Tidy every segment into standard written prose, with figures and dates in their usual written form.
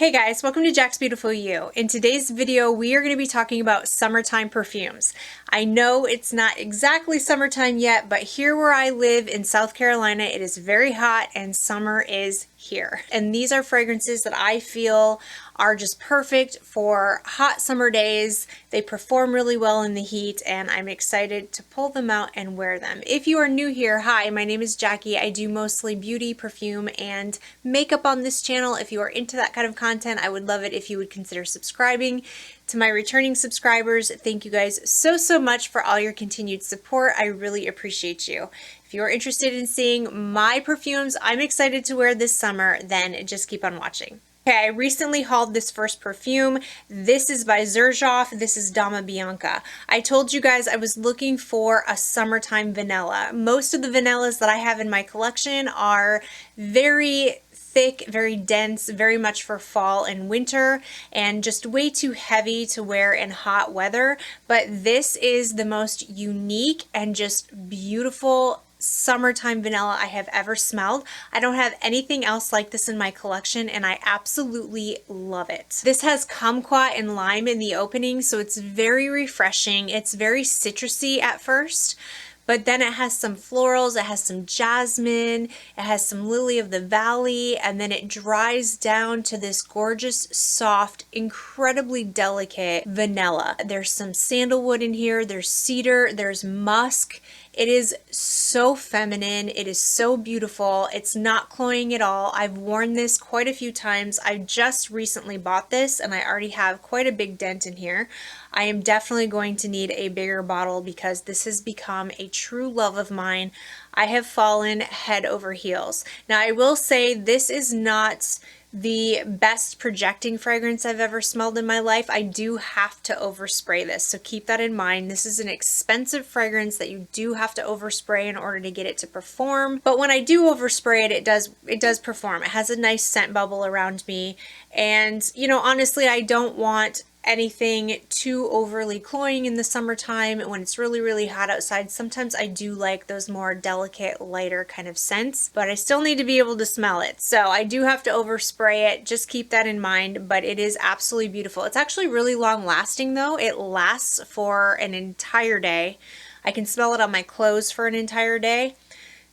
Hey guys, welcome to Jack's Beautiful You. In today's video, we are going to be talking about summertime perfumes. I know it's not exactly summertime yet, but here where I live in South Carolina, it is very hot and summer is here. And these are fragrances that I feel are just perfect for hot summer days. They perform really well in the heat and I'm excited to pull them out and wear them. If you are new here, hi, my name is Jackie. I do mostly beauty, perfume, and makeup on this channel. If you are into that kind of content, I would love it if you would consider subscribing. To my returning subscribers, thank you guys so much for all your continued support. I really appreciate you. If you are interested in seeing my perfumes I'm excited to wear this summer, then just keep on watching. Okay, I recently hauled this first perfume. This is by XERJOFF. This is DAMA Bianca. I told you guys I was looking for a summertime vanilla. Most of the vanillas that I have in my collection are very thick, very dense, very much for fall and winter, and just way too heavy to wear in hot weather. But this is the most unique and just beautiful summertime vanilla I have ever smelled. I don't have anything else like this in my collection and I absolutely love it. This has kumquat and lime in the opening, so it's very refreshing. It's very citrusy at first, but then it has some florals, it has some jasmine, it has some lily of the valley, and then it dries down to this gorgeous, soft, incredibly delicate vanilla. There's some sandalwood in here, there's cedar, there's musk. It is so feminine, it is so beautiful, it's not cloying at all. I've worn this quite a few times. I just recently bought this and I already have quite a big dent in here. I am definitely going to need a bigger bottle because this has become a true love of mine. I have fallen head over heels. Now I will say this is not the best projecting fragrance I've ever smelled in my life. I do have to overspray this, so keep that in mind. This is an expensive fragrance that you do have to overspray in order to get it to perform. But when I do overspray it, it does perform. It has a nice scent bubble around me, and you know, honestly, I don't want anything too overly cloying in the summertime when it's really hot outside. Sometimes I do like those more delicate, lighter kind of scents, but I still need to be able to smell it. So I do have to overspray it. Just keep that in mind, but it is absolutely beautiful. It's actually really long lasting though. It lasts for an entire day. I can smell it on my clothes for an entire day,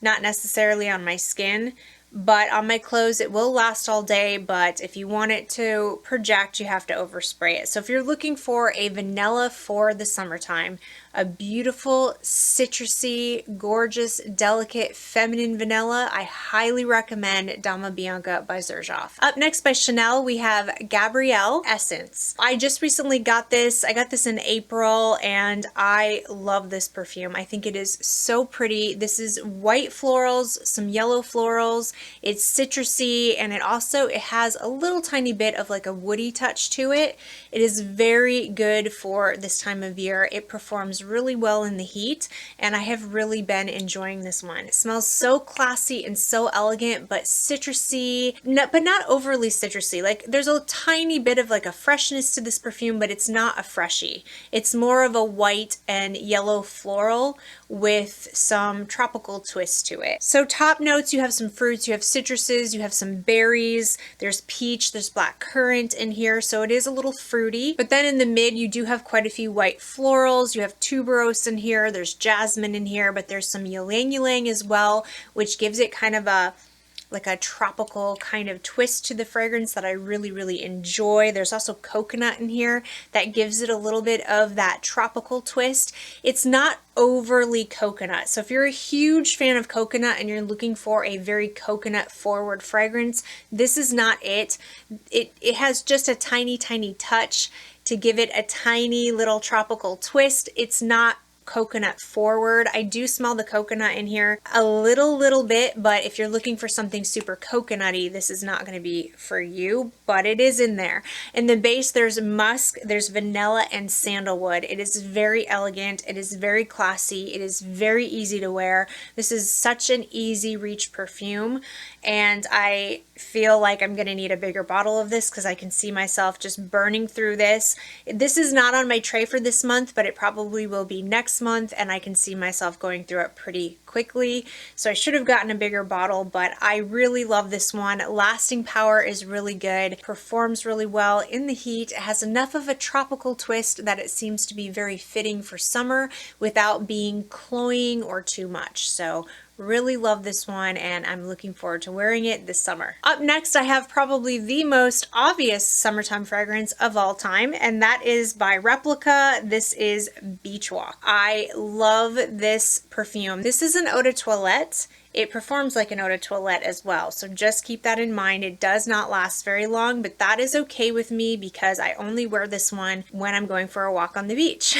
not necessarily on my skin. But on my clothes it will last all day, but if you want it to project you have to overspray it. So if you're looking for a vanilla for the summertime, a beautiful, citrusy, gorgeous, delicate, feminine vanilla, I highly recommend Dama Bianca by XERJOFF. Up next by Chanel we have Gabrielle Essence. I just recently got this. I got this in April and I love this perfume. I think it is so pretty. This is white florals, some yellow florals. It's citrusy and it has a little tiny bit of like a woody touch to it. It is very good for this time of year. It performs really well in the heat and I have really been enjoying this one. It smells so classy and so elegant, but citrusy, but not overly citrusy. Like there's a tiny bit of like a freshness to this perfume, but it's not a freshie. It's more of a white and yellow floral with some tropical twist to it. So top notes, you have some fruits, you have citruses, you have some berries, there's peach, there's black currant in here, so it is a little fruity. But then in the mid you do have quite a few white florals, you have tuberose in here, there's jasmine in here, but there's some ylang ylang as well, which gives it kind of a like a tropical kind of twist to the fragrance that I really enjoy. There's also coconut in here that gives it a little bit of that tropical twist. It's not overly coconut, so if you're a huge fan of coconut and you're looking for a very coconut forward fragrance, this is not it. It has just a tiny touch to give it a tiny little tropical twist. It's not coconut forward. I do smell the coconut in here a little bit, but if you're looking for something super coconutty, this is not going to be for you, but it is in there. In the base there's musk, there's vanilla and sandalwood. It is very elegant, it is very classy, it is very easy to wear. This is such an easy reach perfume and I feel like I'm gonna need a bigger bottle of this because I can see myself just burning through this. This is not on my tray for this month, but it probably will be next next month, and I can see myself going through it pretty quickly. So I should have gotten a bigger bottle, but I really love this one. Lasting power is really good, performs really well in the heat. It has enough of a tropical twist that it seems to be very fitting for summer without being cloying or too much. So really love this one, and I'm looking forward to wearing it this summer. Up next, I have probably the most obvious summertime fragrance of all time, and that is by Replica. This is Beach Walk. I love this perfume. This is an eau de toilette. It performs like an eau de toilette as well, so just keep that in mind. It does not last very long, but that is okay with me because I only wear this one when I'm going for a walk on the beach.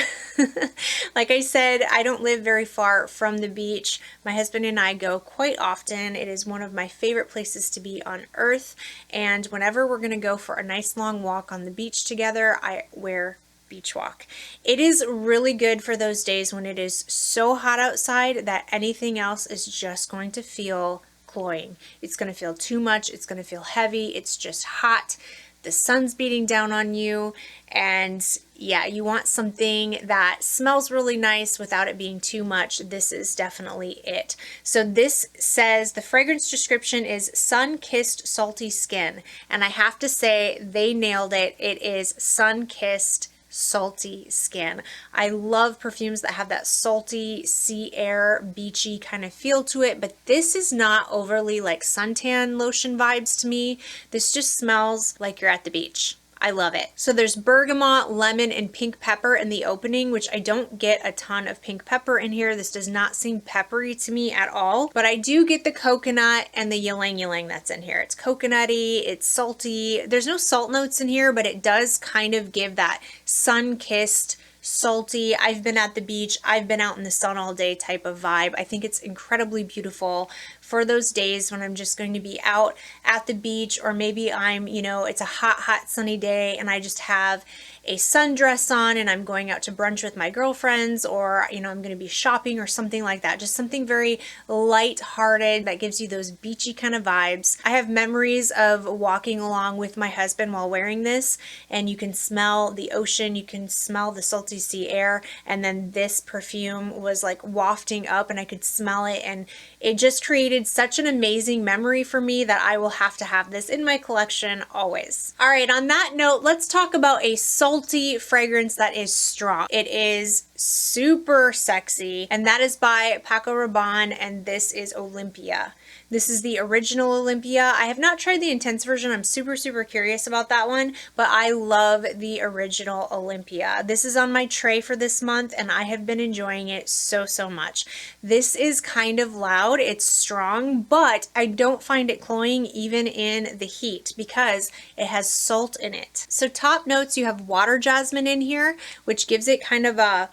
Like I said, I don't live very far from the beach. My husband and I go quite often. It is one of my favorite places to be on earth, and whenever we're going to go for a nice long walk on the beach together, I wear Beach Walk. It is really good for those days when it is so hot outside that anything else is just going to feel cloying. It's going to feel too much. It's going to feel heavy. It's just hot. The sun's beating down on you, and yeah, you want something that smells really nice without it being too much. This is definitely it. So this says the fragrance description is sun-kissed salty skin, and I have to say they nailed it. It is sun-kissed salty skin. I love perfumes that have that salty sea air, beachy kind of feel to it, but this is not overly like suntan lotion vibes to me. This just smells like you're at the beach. I love it. So there's bergamot, lemon, and pink pepper in the opening, which I don't get a ton of pink pepper in here. This does not seem peppery to me at all, but I do get the coconut and the ylang ylang that's in here. It's coconutty, it's salty. There's no salt notes in here, but it does kind of give that sun-kissed, salty, I've been at the beach, I've been out in the sun all day type of vibe. I think it's incredibly beautiful for those days when I'm just going to be out at the beach, or maybe I'm, you know, it's a hot sunny day and I just have a sundress on and I'm going out to brunch with my girlfriends, or, you know, I'm going to be shopping or something like that. Just something very light-hearted that gives you those beachy kind of vibes. I have memories of walking along with my husband while wearing this, and you can smell the ocean, you can smell the salty sea air, and then this perfume was like wafting up and I could smell it, and it just created such an amazing memory for me that I will have to have this in my collection always. All right, on that note, let's talk about a salty fragrance that is strong. It is super sexy, and that is by Paco Rabanne, and this is Olympia. This is the original Olympia. I have not tried the intense version. I'm super curious about that one, but I love the original Olympia. This is on my tray for this month, and I have been enjoying it so much. This is kind of loud. It's strong, but I don't find it cloying even in the heat because it has salt in it. So top notes, you have water jasmine in here, which gives it kind of a,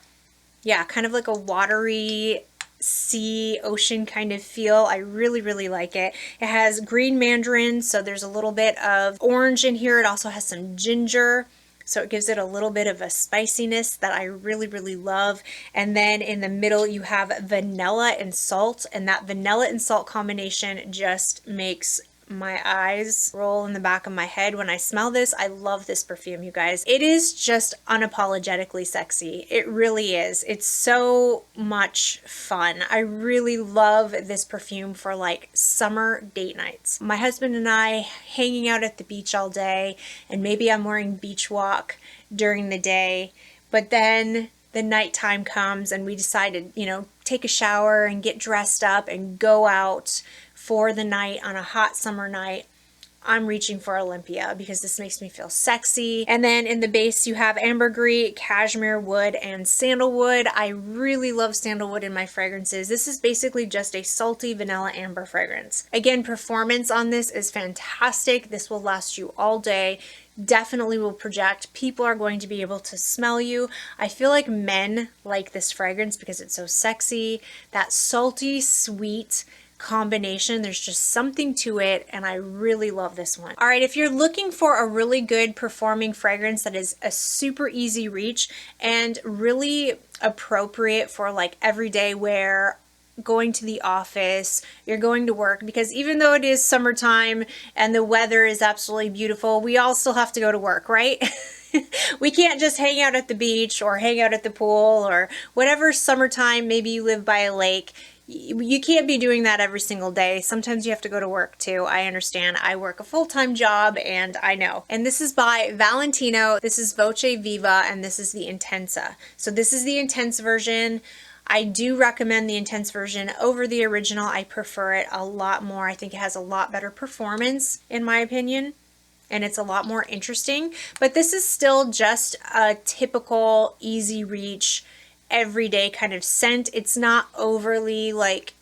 yeah, kind of like a watery sea ocean kind of feel. I really like it. It has green mandarin, so there's a little bit of orange in here. It also has some ginger, so it gives it a little bit of a spiciness that I really love. And then in the middle you have vanilla and salt, and that vanilla and salt combination just makes my eyes roll in the back of my head when I smell this. I love this perfume, you guys. It is just unapologetically sexy. It really is. It's so much fun. I really love this perfume for like summer date nights. My husband and I hanging out at the beach all day, and maybe I'm wearing Beach Walk during the day, but then the nighttime comes and we decided, you know, take a shower and get dressed up and go out for the night on a hot summer night. I'm reaching for Olympia because this makes me feel sexy. And then in the base you have ambergris, cashmere wood, and sandalwood. I really love sandalwood in my fragrances. This is basically just a salty vanilla amber fragrance. Again, performance on this is fantastic. This will last you all day. Definitely will project. People are going to be able to smell you. I feel like men like this fragrance because it's so sexy. That salty, sweet combination, there's just something to it, and I really love this one. All right, if you're looking for a really good performing fragrance that is a super easy reach and really appropriate for like everyday wear, going to the office, you're going to work, because even though it is summertime and the weather is absolutely beautiful, we all still have to go to work, right? We can't just hang out at the beach or hang out at the pool or whatever summertime, maybe you live by a lake. You can't be doing that every single day. Sometimes you have to go to work too. I understand. I work a full-time job and I know. And this is by Valentino. This is Voce Viva and this is the Intensa. So this is the intense version. I do recommend the intense version over the original. I prefer it a lot more. I think it has a lot better performance in my opinion. And it's a lot more interesting. But this is still just a typical easy reach everyday kind of scent. It's not overly like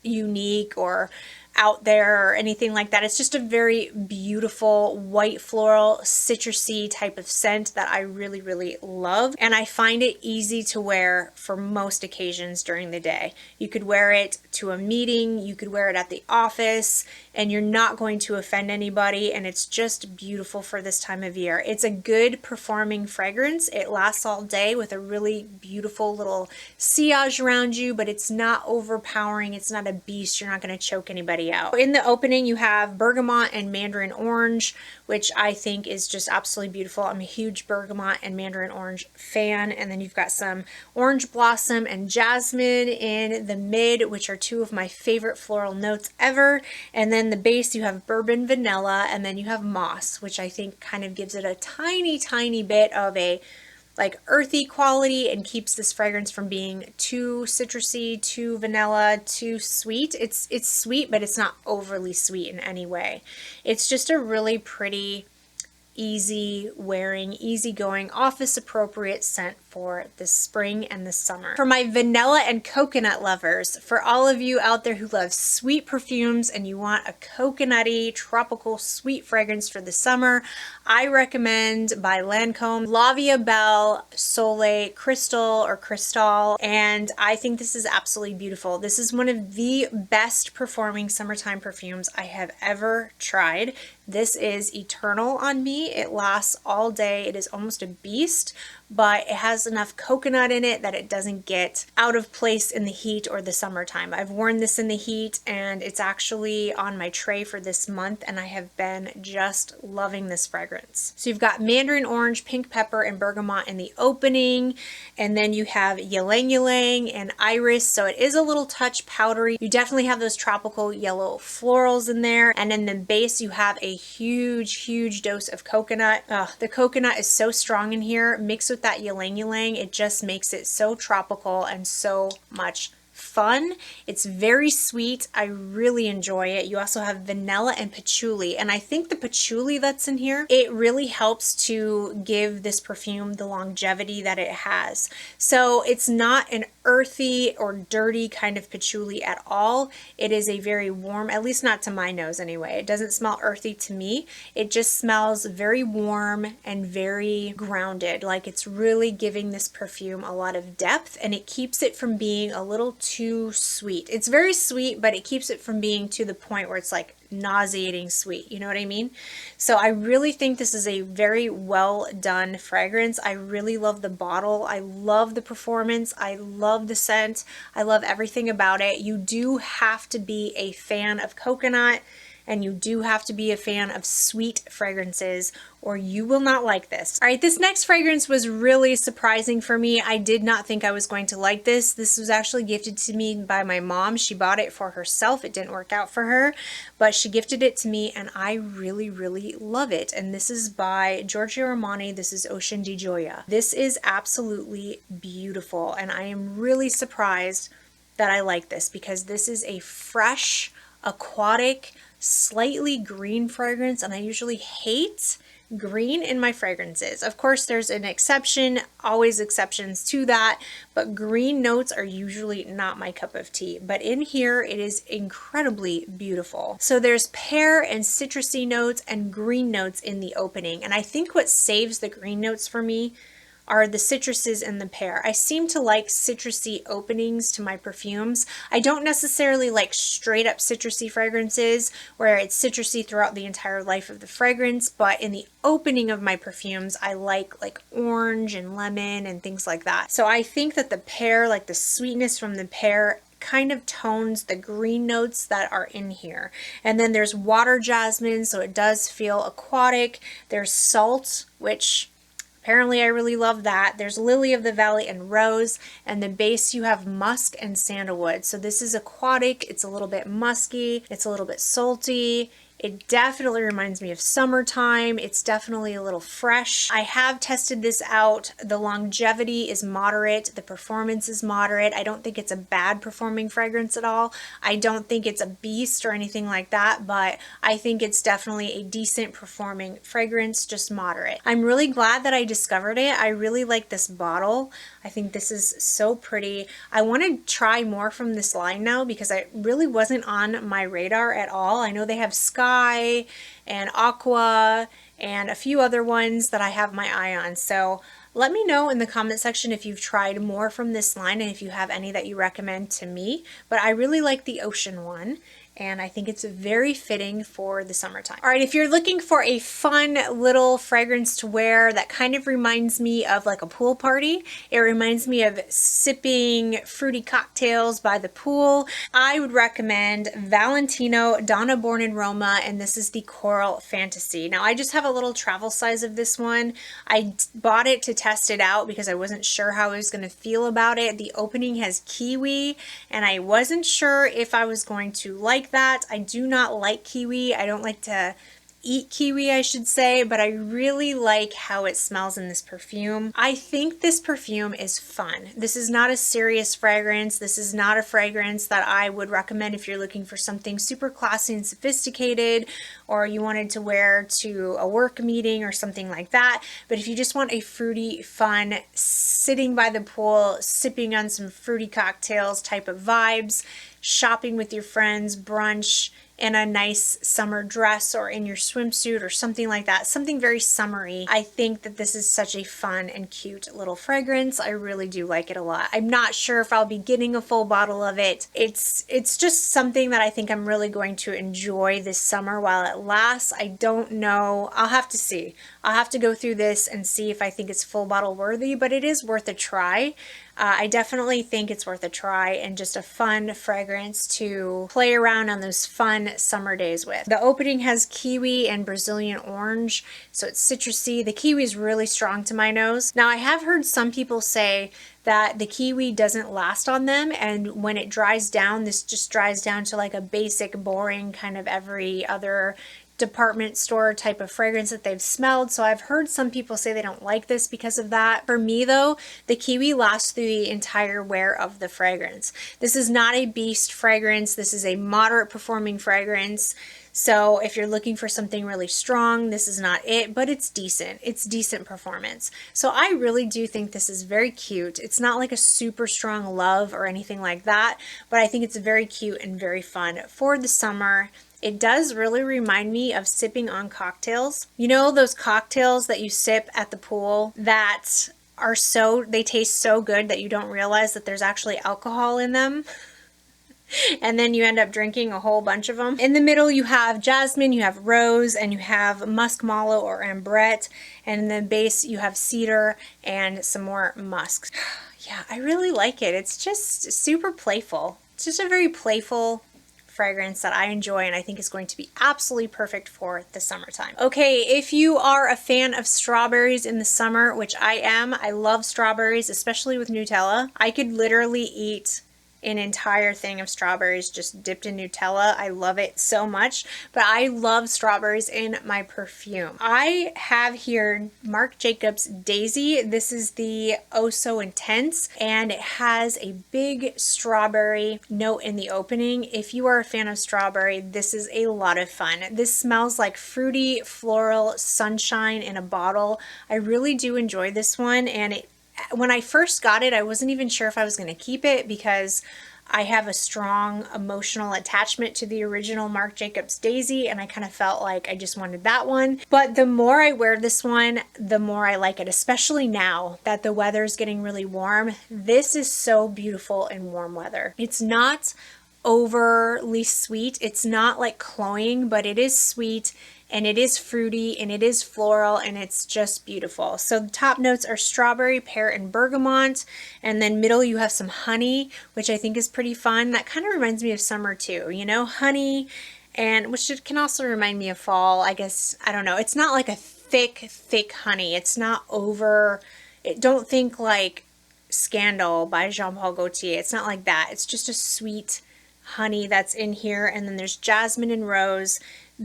unique or out there or anything like that. It's just a very beautiful white floral citrusy type of scent that I really, really love. And I find it easy to wear for most occasions during the day. You could wear it to a meeting, you could wear it at the office, and you're not going to offend anybody, and it's just beautiful for this time of year. It's a good performing fragrance. It lasts all day with a really beautiful little sillage around you, but it's not overpowering. It's not a beast. You're not going to choke anybody out. In the opening, you have bergamot and mandarin orange, which I think is just absolutely beautiful. I'm a huge bergamot and mandarin orange fan. And then you've got some orange blossom and jasmine in the mid, which are two of my favorite floral notes ever. And then the base, you have bourbon vanilla, and then you have moss, which I think kind of gives it a tiny, tiny bit of a like earthy quality and keeps this fragrance from being too citrusy, too vanilla, too sweet. It's sweet, but it's not overly sweet in any way. It's just a really pretty, easy wearing, easy going, office appropriate scent for the spring and the summer. For my vanilla and coconut lovers, for all of you out there who love sweet perfumes and you want a coconutty, tropical, sweet fragrance for the summer, I recommend by Lancome La Vie Belle Soleil Crystal or Cristal, and I think this is absolutely beautiful. This is one of the best performing summertime perfumes I have ever tried. This is eternal on me. It lasts all day. It is almost a beast, but it has enough coconut in it that it doesn't get out of place in the heat or the summertime. I've worn this in the heat and it's actually on my tray for this month and I have been just loving this fragrance. So you've got mandarin orange, pink pepper, and bergamot in the opening, and then you have ylang ylang and iris, so it is a little touch powdery. You definitely have those tropical yellow florals in there, and in the base you have a huge dose of coconut. The coconut is so strong in here, mixed with that ylang ylang, it just makes it so tropical and so much fun. It's very sweet. I really enjoy it. You also have vanilla and patchouli, and I think the patchouli that's in here, it really helps to give this perfume the longevity that it has. So it's not an earthy or dirty kind of patchouli at all. It is a very warm, at least not to my nose anyway. It doesn't smell earthy to me. It just smells very warm and very grounded. Like it's really giving this perfume a lot of depth, and it keeps it from being a little too sweet. It's very sweet, but it keeps it from being to the point where it's like nauseating sweet. You know what I mean? So I really think this is a very well done fragrance. I really love the bottle. I love the performance. I love the scent. I love everything about it. You do have to be a fan of coconut, and you do have to be a fan of sweet fragrances, or you will not like this. All right, this next fragrance was really surprising for me. I did not think I was going to like this. This was actually gifted to me by my mom. She bought it for herself. It didn't work out for her, but she gifted it to me, and I really love it. And this is by Giorgio Armani. This is Ocean di Gioia. This is absolutely beautiful, and I am really surprised that I like this because this is a fresh, aquatic, slightly green fragrance, and I usually hate green in my fragrances. Of course, there's an exception, always exceptions to that, but green notes are usually not my cup of tea. But in here, it is incredibly beautiful. So there's pear and citrusy notes and green notes in the opening, and I think what saves the green notes for me are the citruses and the pear. I seem to like citrusy openings to my perfumes. I don't necessarily like straight up citrusy fragrances where it's citrusy throughout the entire life of the fragrance, but in the opening of my perfumes, I like orange and lemon and things like that. So I think that the pear, like the sweetness from the pear, kind of tones the green notes that are in here. And then there's water jasmine, so it does feel aquatic. There's salt, which Apparently I really love that. There's Lily of the Valley and Rose, and the base you have musk and sandalwood. So this is aquatic, it's a little bit musky, it's a little bit salty. It definitely reminds me of summertime. It's definitely a little fresh. I have tested this out. The longevity is moderate. The performance is moderate. I don't think it's a bad performing fragrance at all. I don't think it's a beast or anything like that, but I think it's definitely a decent performing fragrance, just moderate. I'm really glad that I discovered it. I really like this bottle. I think this is so pretty. I want to try more from this line now because I really wasn't on my radar at all. I know they have Sky and Aqua and a few other ones that I have my eye on. So let me know in the comment section if you've tried more from this line and if you have any that you recommend to me. But I really like the Ocean one, and I think it's very fitting for the summertime. All right, if you're looking for a fun little fragrance to wear that kind of reminds me of like a pool party, it reminds me of sipping fruity cocktails by the pool, I would recommend Valentino Donna Born in Roma, and this is the Coral Fantasy. Now I just have a little travel size of this one. I bought it to test it out because I wasn't sure how I was going to feel about it. The opening has kiwi, and I wasn't sure if I was going to like that. I do not like kiwi. I don't like to eat kiwi, I should say, but I really like how it smells in this perfume. I think this perfume is fun. This is not a serious fragrance. This is not a fragrance that I would recommend if you're looking for something super classy and sophisticated, or you wanted to wear to a work meeting or something like that. But if you just want a fruity, fun, sitting by the pool, sipping on some fruity cocktails type of vibes, shopping with your friends, brunch, in a nice summer dress or in your swimsuit or something like that, something very summery, I think that this is such a fun and cute little fragrance. I really do like it a lot. I'm not sure if I'll be getting a full bottle of it. It's just something that I think I'm really going to enjoy this summer while it lasts. I don't know. I'll have to see. I'll have to go through this and see if I think it's full bottle worthy, but it is worth a try. I definitely think it's worth a try and just a fun fragrance to play around on those fun summer days with. The opening has kiwi and Brazilian orange, so it's citrusy. The kiwi is really strong to my nose. Now I have heard some people say that the kiwi doesn't last on them, and when it dries down, this just dries down to like a basic, boring kind of every other department store type of fragrance that they've smelled. So I've heard some people say they don't like this because of that. For me though, the kiwi lasts through the entire wear of the fragrance. This is not a beast fragrance. This is a moderate performing fragrance. So if you're looking for something really strong, this is not it, but it's decent. It's decent performance. So I really do think this is very cute. It's not like a super strong love or anything like that, but I think it's very cute and very fun for the summer. It does really remind me of sipping on cocktails. You know those cocktails that you sip at the pool that are they taste so good that you don't realize that there's actually alcohol in them? And then you end up drinking a whole bunch of them. In the middle you have jasmine, you have rose, and you have musk mallow or ambrette. And in the base you have cedar and some more musk. Yeah, I really like it. It's just super playful. It's just a very playful fragrance that I enjoy, and I think is going to be absolutely perfect for the summertime. Okay, if you are a fan of strawberries in the summer, which I am, I love strawberries, especially with Nutella. I could literally eat an entire thing of strawberries just dipped in Nutella. I love it so much, but I love strawberries in my perfume. I have here Marc Jacobs Daisy. This is the Oh So Intense, and it has a big strawberry note in the opening. If you are a fan of strawberry, this is a lot of fun. This smells like fruity floral sunshine in a bottle. I really do enjoy this one, and when I first got it, I wasn't even sure if I was going to keep it because I have a strong emotional attachment to the original Marc Jacobs Daisy, and I kind of felt like I just wanted that one. But the more I wear this one, the more I like it, especially now that the weather is getting really warm. This is so beautiful in warm weather. It's not overly sweet. It's not like cloying, but it is sweet, and it is fruity, and it is floral, and it's just beautiful. So the top notes are strawberry, pear, and bergamot, and then middle you have some honey, which I think is pretty fun. That kind of reminds me of summer too, you know, honey, and which can also remind me of fall, I guess. I don't know. It's not like a thick honey. It's not over, don't think like Scandal by Jean Paul Gaultier. It's not like that. It's just a sweet honey that's in here. And then there's jasmine and rose.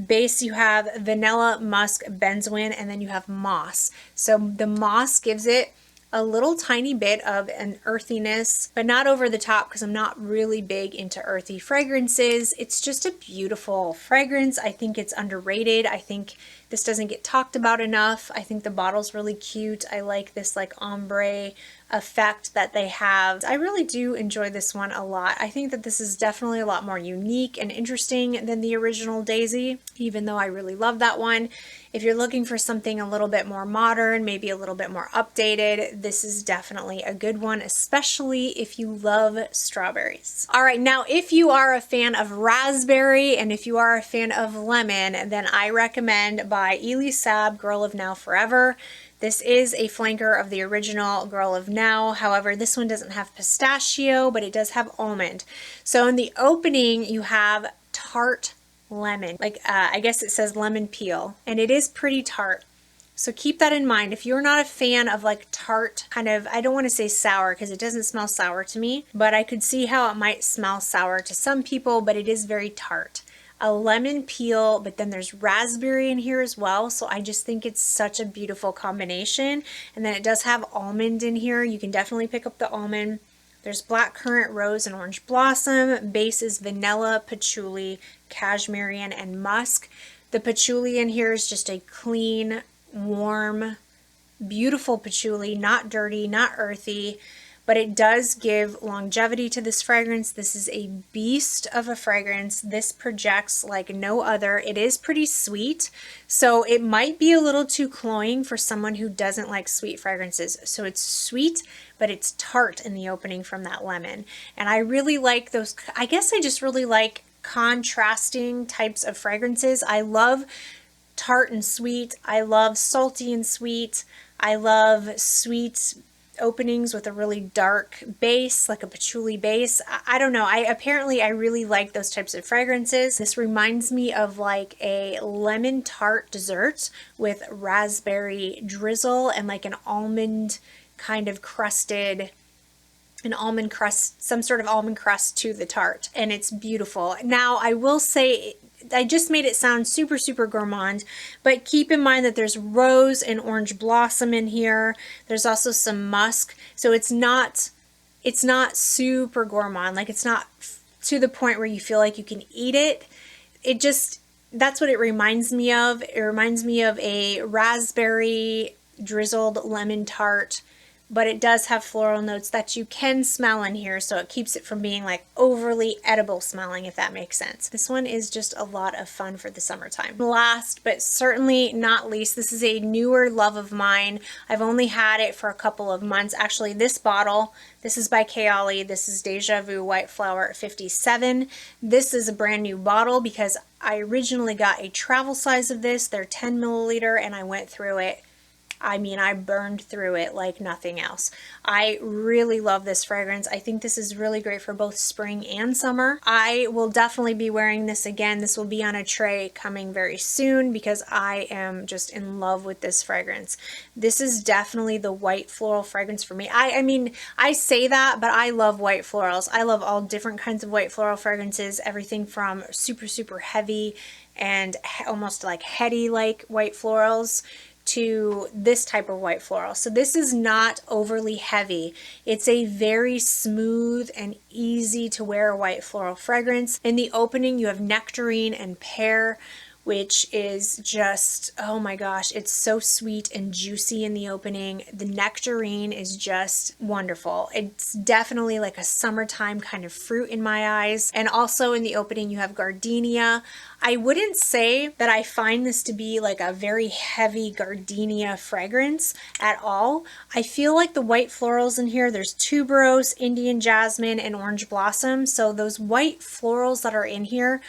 Base, you have vanilla, musk, benzoin, and then you have moss. So the moss gives it a little tiny bit of an earthiness, but not over the top because I'm not really big into earthy fragrances. It's just a beautiful fragrance. I think it's underrated. I think this doesn't get talked about enough. I think the bottle's really cute. I like this like ombre effect that they have. I really do enjoy this one a lot. I think that this is definitely a lot more unique and interesting than the original Daisy, even though I really love that one. If you're looking for something a little bit more modern, maybe a little bit more updated, this is definitely a good one, especially if you love strawberries. All right, now if you are a fan of raspberry and if you are a fan of lemon, then I recommend by ELIE SAAB Girl of Now Forever. This is a flanker of the original Girl of Now. However, this one doesn't have pistachio, but it does have almond. So in the opening, you have tart lemon. Like, I guess it says lemon peel, and it is pretty tart. So keep that in mind. If you're not a fan of like tart, kind of, I don't want to say sour because it doesn't smell sour to me, but I could see how it might smell sour to some people, but it is very tart. A lemon peel, but then there's raspberry in here as well. So I just think it's such a beautiful combination. And then it does have almond in here. You can definitely pick up the almond. There's blackcurrant, rose, and orange blossom. Base is vanilla, patchouli, cashmere, and musk. The patchouli in here is just a clean, warm, beautiful patchouli, not dirty, not earthy. But it does give longevity to this fragrance. This is a beast of a fragrance. This projects like no other. It is pretty sweet, so it might be a little too cloying for someone who doesn't like sweet fragrances. So it's sweet, but it's tart in the opening from that lemon. And I really like those, I guess I just really like contrasting types of fragrances. I love tart and sweet. I love salty and sweet. I love sweet openings with a really dark base, like a patchouli base. I don't know. I really like those types of fragrances. This reminds me of like a lemon tart dessert with raspberry drizzle and like an almond kind of crusted, an almond crust, some sort of almond crust to the tart. And it's beautiful. Now, I will say, I just made it sound super, super gourmand, but keep in mind that there's rose and orange blossom in here. There's also some musk. So it's not super gourmand. Like, it's not to the point where you feel like you can eat it. It just, that's what it reminds me of. It reminds me of a raspberry drizzled lemon tart, but it does have floral notes that you can smell in here, so it keeps it from being like overly edible smelling, if that makes sense. This one is just a lot of fun for the summertime. Last but certainly not least, this is a newer love of mine. I've only had it for a couple of months. Actually, this bottle, this is by KAYALI. This is Deja Vu White Flower 57. This is a brand new bottle because I originally got a travel size of this. They're 10 milliliter, and I went through it. I mean, I burned through it like nothing else. I really love this fragrance. I think this is really great for both spring and summer. I will definitely be wearing this again. This will be on a tray coming very soon because I am just in love with this fragrance. This is definitely the white floral fragrance for me. I mean, I say that, but I love white florals. I love all different kinds of white floral fragrances, everything from super, super heavy and almost like heady like white florals to this type of white floral. So this is not overly heavy. It's a very smooth and easy to wear white floral fragrance. In the opening, you have nectarine and pear, which is just, oh my gosh, it's so sweet and juicy in the opening. The nectarine is just wonderful. It's definitely like a summertime kind of fruit in my eyes. And also in the opening, you have gardenia. I wouldn't say that I find this to be like a very heavy gardenia fragrance at all. I feel like the white florals in here, there's tuberose, Indian jasmine, and orange blossom. So those white florals that are in here,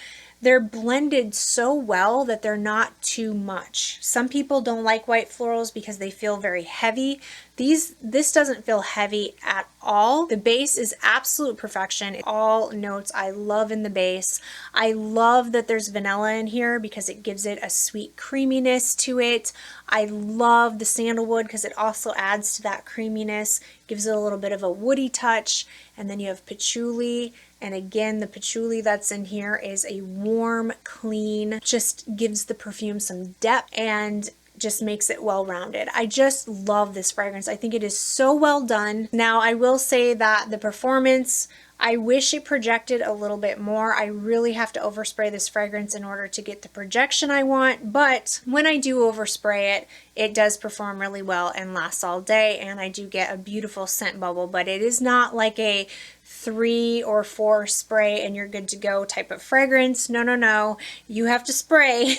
they're blended so well that they're not too much. Some people don't like white florals because they feel very heavy. This doesn't feel heavy at all. The base is absolute perfection. All notes I love in the base. I love that there's vanilla in here because it gives it a sweet creaminess to it. I love the sandalwood because it also adds to that creaminess, gives it a little bit of a woody touch. And then you have patchouli. And again, the patchouli that's in here is a warm, clean, just gives the perfume some depth and just makes it well-rounded. I just love this fragrance. I think it is so well done. Now, I will say that the performance, I wish it projected a little bit more. I really have to overspray this fragrance in order to get the projection I want, but when I do overspray it, it does perform really well and lasts all day, and I do get a beautiful scent bubble, but it is not like a 3 or 4 spray and you're good to go type of fragrance. No, no, no. You have to spray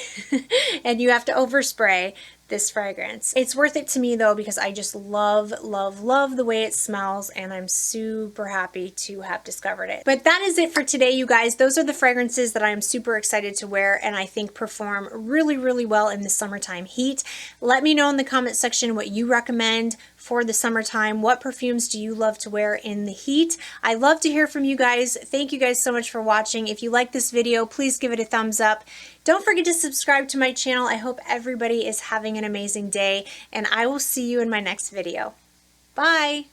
and you have to overspray this fragrance. It's worth it to me though because I just love, love, love the way it smells, and I'm super happy to have discovered it. But that is it for today, you guys. Those are the fragrances that I'm super excited to wear and I think perform really, really well in the summertime heat. Let me know in the comment section what you recommend for the summertime. What perfumes do you love to wear in the heat? I love to hear from you guys. Thank you guys so much for watching. If you like this video, please give it a thumbs up. Don't forget to subscribe to my channel. I hope everybody is having an amazing day, and I will see you in my next video. Bye!